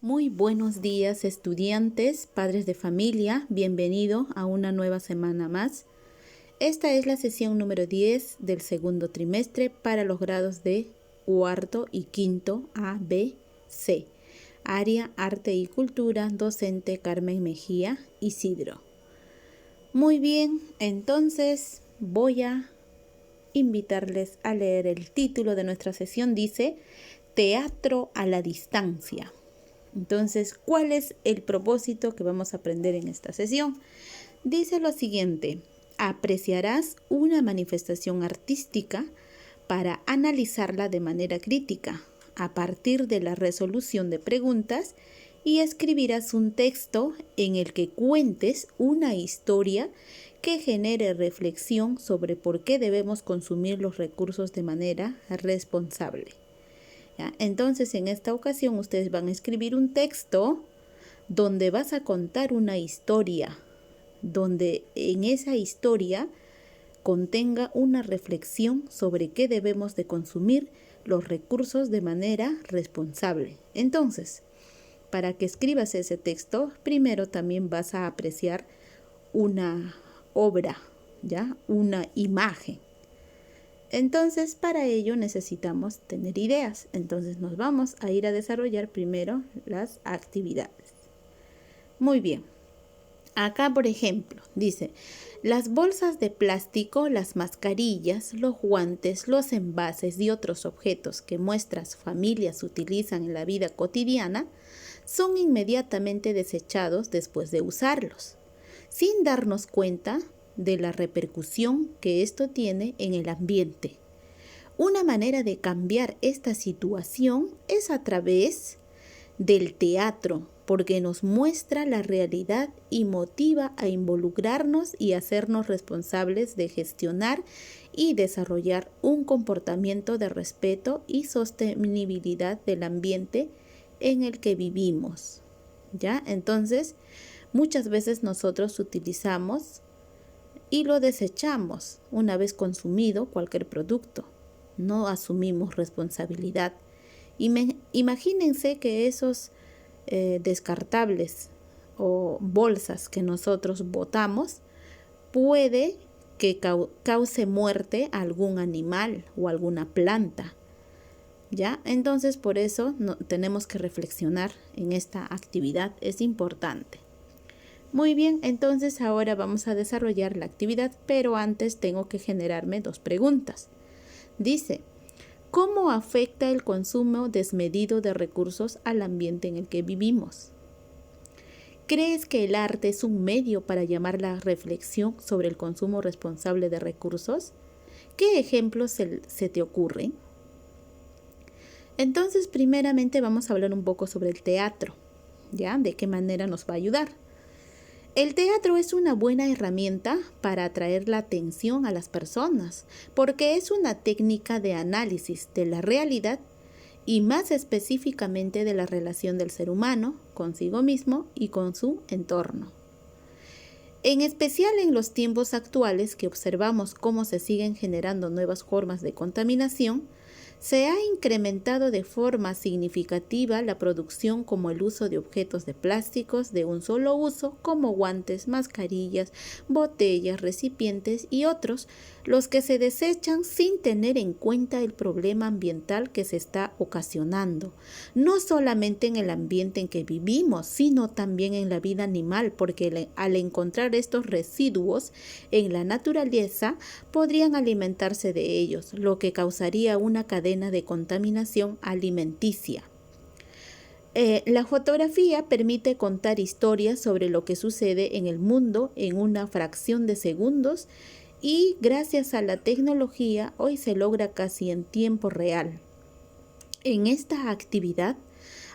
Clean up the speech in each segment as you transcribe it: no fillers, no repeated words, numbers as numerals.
Muy buenos días, estudiantes, padres de familia, bienvenido a una nueva semana más. Esta es la sesión número 10 del segundo trimestre para los grados de cuarto y quinto A, B, C. Área Arte y Cultura, docente Carmen Mejía Isidro. Muy bien, entonces voy a invitarles a leer el título de nuestra sesión. Dice Teatro a la distancia. Entonces, ¿cuál es el propósito que vamos a aprender en esta sesión? Dice lo siguiente: apreciarás una manifestación artística para analizarla de manera crítica, a partir de la resolución de preguntas, y escribirás un texto en el que cuentes una historia que genere reflexión sobre por qué debemos consumir los recursos de manera responsable. ¿Ya? Entonces, en esta ocasión ustedes van a escribir un texto donde vas a contar una historia, donde en esa historia contenga una reflexión sobre qué debemos de consumir los recursos de manera responsable. Entonces, para que escribas ese texto, primero también vas a apreciar una obra, ¿ya? Una imagen. Entonces, para ello necesitamos tener ideas. Entonces, nos vamos a ir a desarrollar primero las actividades. Muy bien. Acá, por ejemplo, dice: las bolsas de plástico, las mascarillas, los guantes, los envases y otros objetos que nuestras familias utilizan en la vida cotidiana son inmediatamente desechados después de usarlos, sin darnos cuenta de la repercusión que esto tiene en el ambiente. Una manera de cambiar esta situación es a través del teatro, porque nos muestra la realidad y motiva a involucrarnos y hacernos responsables de gestionar y desarrollar un comportamiento de respeto y sostenibilidad del ambiente en el que vivimos. ¿Ya? Entonces, muchas veces nosotros utilizamos y lo desechamos una vez consumido cualquier producto. No asumimos responsabilidad. Imagínense que esos descartables o bolsas que nosotros botamos puede que cause muerte a algún animal o alguna planta. ¿Ya? Entonces, por eso tenemos que reflexionar en esta actividad. Es importante. Muy bien, entonces ahora vamos a desarrollar la actividad, pero antes tengo que generarme dos preguntas. Dice: ¿cómo afecta el consumo desmedido de recursos al ambiente en el que vivimos? ¿Crees que el arte es un medio para llamar la reflexión sobre el consumo responsable de recursos? ¿Qué ejemplos se te ocurren? Entonces, primeramente vamos a hablar un poco sobre el teatro, ¿ya? ¿De qué manera nos va a ayudar? El teatro es una buena herramienta para atraer la atención a las personas, porque es una técnica de análisis de la realidad y más específicamente de la relación del ser humano consigo mismo y con su entorno. En especial en los tiempos actuales que observamos cómo se siguen generando nuevas formas de contaminación, se ha incrementado de forma significativa la producción como el uso de objetos de plásticos de un solo uso como guantes, mascarillas, botellas, recipientes y otros, los que se desechan sin tener en cuenta el problema ambiental que se está ocasionando, no solamente en el ambiente en que vivimos, sino también en la vida animal, porque al encontrar estos residuos en la naturaleza podrían alimentarse de ellos, lo que causaría una cadena de contaminación alimenticia. La fotografía permite contar historias sobre lo que sucede en el mundo en una fracción de segundos y gracias a la tecnología hoy se logra casi en tiempo real. En esta actividad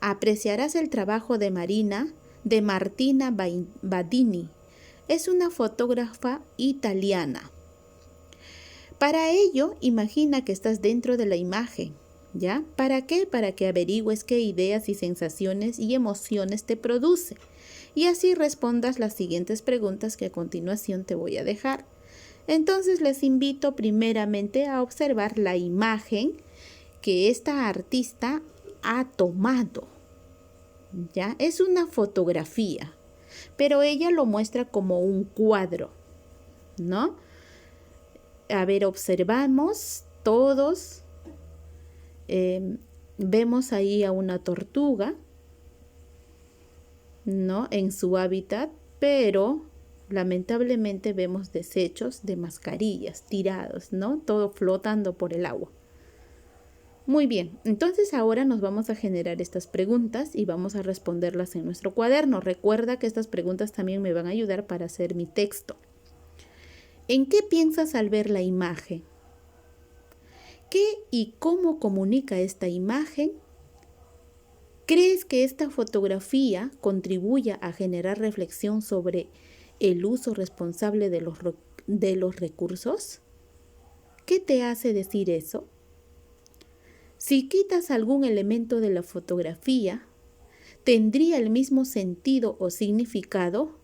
apreciarás el trabajo de Martina Badini. Es una fotógrafa italiana. Para ello, imagina que estás dentro de la imagen, ¿ya? ¿Para qué? Para que averigües qué ideas y sensaciones y emociones te produce. Y así respondas las siguientes preguntas que a continuación te voy a dejar. Entonces les invito primeramente a observar la imagen que esta artista ha tomado, ¿ya? Es una fotografía, pero ella lo muestra como un cuadro, ¿no? A ver, observamos todos, vemos ahí a una tortuga, ¿no? En su hábitat, pero lamentablemente vemos desechos de mascarillas tirados, ¿no? Todo flotando por el agua. Muy bien, entonces ahora nos vamos a generar estas preguntas y vamos a responderlas en nuestro cuaderno. Recuerda que estas preguntas también me van a ayudar para hacer mi texto. ¿En qué piensas al ver la imagen? ¿Qué y cómo comunica esta imagen? ¿Crees que esta fotografía contribuya a generar reflexión sobre el uso responsable de los recursos? ¿Qué te hace decir eso? Si quitas algún elemento de la fotografía, ¿tendría el mismo sentido o significado?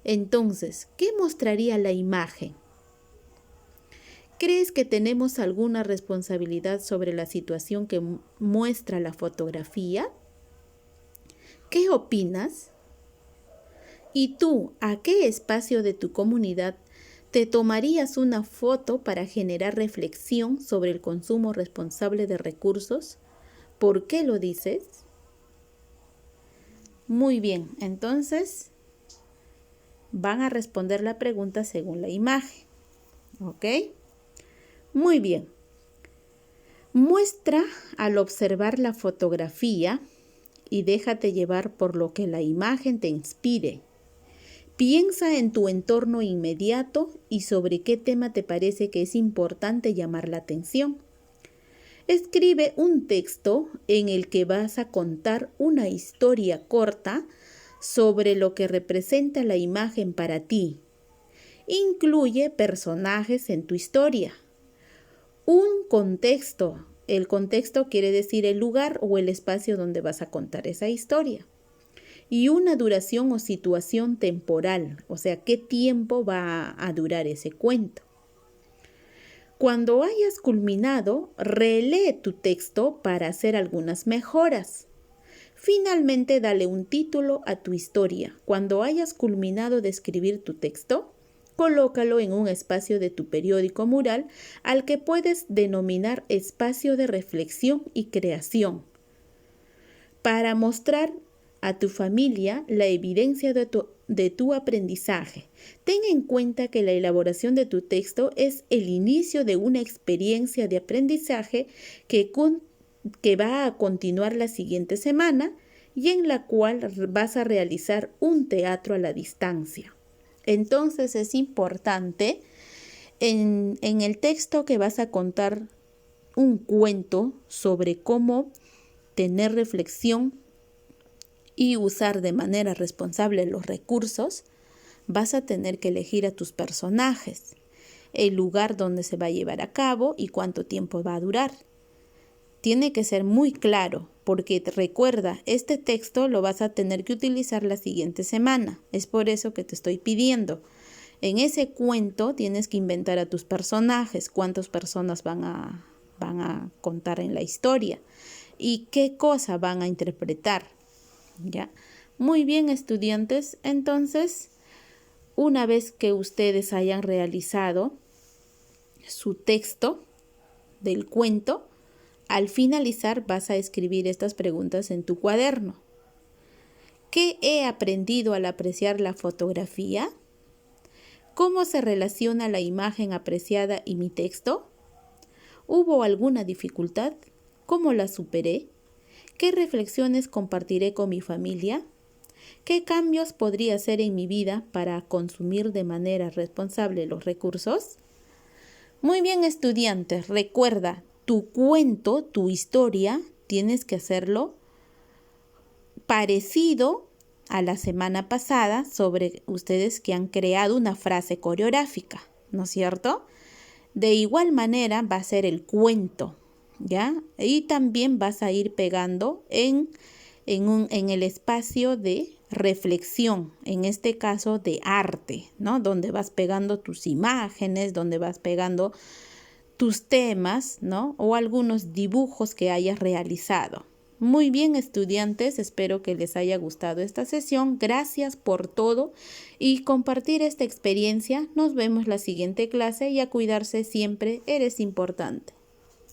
Entonces, ¿qué mostraría la imagen? ¿Crees que tenemos alguna responsabilidad sobre la situación que muestra la fotografía? ¿Qué opinas? ¿Y tú, a qué espacio de tu comunidad te tomarías una foto para generar reflexión sobre el consumo responsable de recursos? ¿Por qué lo dices? Muy bien, entonces van a responder la pregunta según la imagen. ¿Ok? Muy bien. Muestra al observar la fotografía y déjate llevar por lo que la imagen te inspire. Piensa en tu entorno inmediato y sobre qué tema te parece que es importante llamar la atención. Escribe un texto en el que vas a contar una historia corta sobre lo que representa la imagen para ti. Incluye personajes en tu historia. Un contexto. El contexto quiere decir el lugar o el espacio donde vas a contar esa historia. Y una duración o situación temporal, o sea, qué tiempo va a durar ese cuento. Cuando hayas culminado, relee tu texto para hacer algunas mejoras. Finalmente, dale un título a tu historia. Cuando hayas culminado de escribir tu texto, colócalo en un espacio de tu periódico mural al que puedes denominar espacio de reflexión y creación. Para mostrar a tu familia la evidencia de tu aprendizaje. Ten en cuenta que la elaboración de tu texto es el inicio de una experiencia de aprendizaje que va a continuar la siguiente semana y en la cual vas a realizar un teatro a la distancia. Entonces es importante en el texto que vas a contar un cuento sobre cómo tener reflexión y usar de manera responsable los recursos, vas a tener que elegir a tus personajes, el lugar donde se va a llevar a cabo y cuánto tiempo va a durar. Tiene que ser muy claro, porque recuerda, este texto lo vas a tener que utilizar la siguiente semana. Es por eso que te estoy pidiendo. En ese cuento tienes que inventar a tus personajes, cuántas personas van a contar en la historia y qué cosa van a interpretar. ¿Ya? Muy bien, estudiantes. Entonces, una vez que ustedes hayan realizado su texto del cuento, al finalizar vas a escribir estas preguntas en tu cuaderno. ¿Qué he aprendido al apreciar la fotografía? ¿Cómo se relaciona la imagen apreciada y mi texto? ¿Hubo alguna dificultad? ¿Cómo la superé? ¿Qué reflexiones compartiré con mi familia? ¿Qué cambios podría hacer en mi vida para consumir de manera responsable los recursos? Muy bien, estudiantes, recuerda, tu cuento, tu historia, tienes que hacerlo parecido a la semana pasada sobre ustedes que han creado una frase coreográfica, ¿no es cierto? De igual manera va a ser el cuento, ¿ya? Y también vas a ir pegando en el espacio de reflexión, en este caso de arte, ¿no? Donde vas pegando tus imágenes, donde vas pegando tus temas, ¿no? O algunos dibujos que hayas realizado, Muy bien, estudiantes, espero que les haya gustado esta sesión. Gracias por todo y compartir esta experiencia. Nos vemos la siguiente clase y a cuidarse siempre, eres importante.